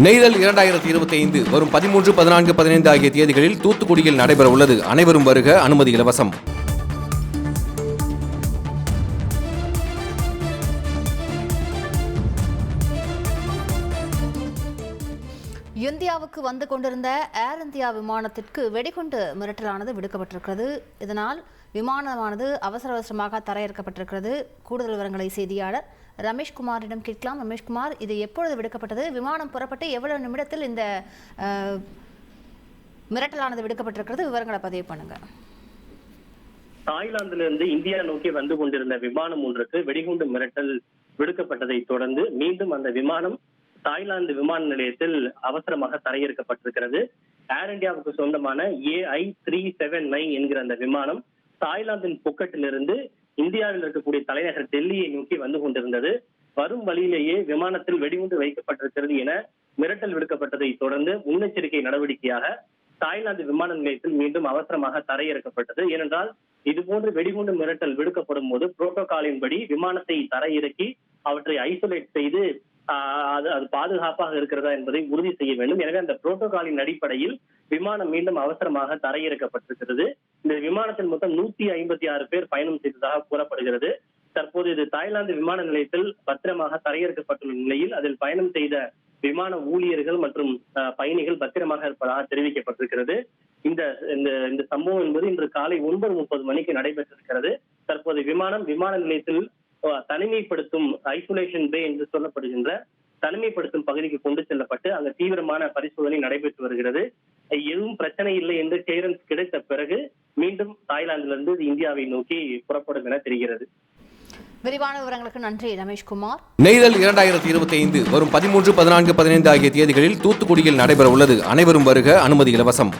நெய்தல் 2025 வரும் 13, 14, 15 ஆகிய தேதிகளில் தூத்துக்குடியில் நடைபெற உள்ளது. அனைவரும் வருக, அனுமதி இலவசம். இந்தியாவுக்கு வந்து கொண்டிருந்த ஏர் இந்தியா விமானத்திற்கு வெடிகுண்டு மிரட்டலானது விடுக்கப்பட்டிருக்கிறது. இதனால் விமானமானது அவசரமாக தரையிறக்கப்பட்டிருக்கிறது. கூடுதல் விவரங்களை செய்தியாளர் ரமேஷ்குமாரிடம் கேட்கலாம். ரமேஷ்குமார், இது எப்பொழுது விடுக்கப்பட்டது? விமானம் புறப்பட்டு எவ்வளவு நிமிடத்தில் இந்த மிரட்டலானது விடுக்கப்பட்டிருக்கிறது? விவரங்களை பதிவு பண்ணுங்க. தாய்லாந்திலிருந்து இந்தியா நோக்கி வந்து கொண்டிருந்த விமானம் ஒன்றுக்கு வெடிகுண்டு மிரட்டல் விடுக்கப்பட்டதை தொடர்ந்து மீண்டும் அந்த விமானம் தாய்லாந்து விமான நிலையத்தில் அவசரமாக தரையிறக்கப்பட்டிருக்கிறது. ஏர் இந்தியாவுக்கு சொந்தமான AI379 என்கிற அந்த விமானம் தாய்லாந்தின் புக்கட்டிலிருந்து இந்தியாவில் இருக்கக்கூடிய தலைநகர் டெல்லியை நோக்கி வந்து கொண்டிருந்தது. வரும் வழியிலேயே விமானத்தில் வெடிகுண்டு வைக்கப்பட்டிருக்கிறது என மிரட்டல் விடுக்கப்பட்டதை தொடர்ந்து முன்னெச்சரிக்கை நடவடிக்கையாக தாய்லாந்து விமான நிலையத்தில் மீண்டும் அவசரமாக தரையிறக்கப்பட்டது. ஏனென்றால் இதுபோன்று வெடிகுண்டு மிரட்டல் விடுக்கப்படும் போது புரோட்டோகாலின்படி விமானத்தை தரையிறக்கி அவற்றை ஐசோலேட் செய்து அது பாதுகாப்பாக இருக்கிறதா என்பதை உறுதி செய்ய வேண்டும். எனவே அந்த புரோட்டோகாலின் அடிப்படையில் விமானம் மீண்டும் அவசரமாக தரையிறக்கப்பட்டிருக்கிறது. இந்த விமானத்தில் மொத்தம் 156 பேர் பயணம் செய்ததாக கூறப்படுகிறது. தற்போது இது தாய்லாந்து விமான நிலையத்தில் பத்திரமாக தரையிறக்கப்பட்டுள்ள நிலையில் அதில் பயணம் செய்த விமான ஊழியர்கள் மற்றும் பயணிகள் பத்திரமாக இருப்பதாக தெரிவிக்கப்பட்டிருக்கிறது. இந்த சம்பவம் என்பது இன்று காலை 9:30 மணிக்கு நடைபெற்றிருக்கிறது. தற்போது விமான நிலையத்தில் தனிமைப்படுத்தும் ஐசோலேஷன் பே என்று சொல்லப்படுகின்ற தனிமைப்படுத்தும் பகுதிக்கு கொண்டு செல்லப்பட்டு அங்கு தீவிரமான பரிசோதனை நடைபெற்று வருகிறது. எதுவும் பிரச்சனை இல்லை என்று கிளியரன்ஸ் கிடைத்த பிறகு மீண்டும் தாய்லாந்திலிருந்து இந்தியாவை நோக்கி புறப்படும் என தெரிகிறது. விரிவான விவரங்களுக்கு நன்றி ரமேஷ்குமார். நெய்தல் 2025 வரும் 13, 14, 15 ஆகிய தேதிகளில் தூத்துக்குடியில் நடைபெற உள்ளது. அனைவரும் வருக, அனுமதி இலவசம்.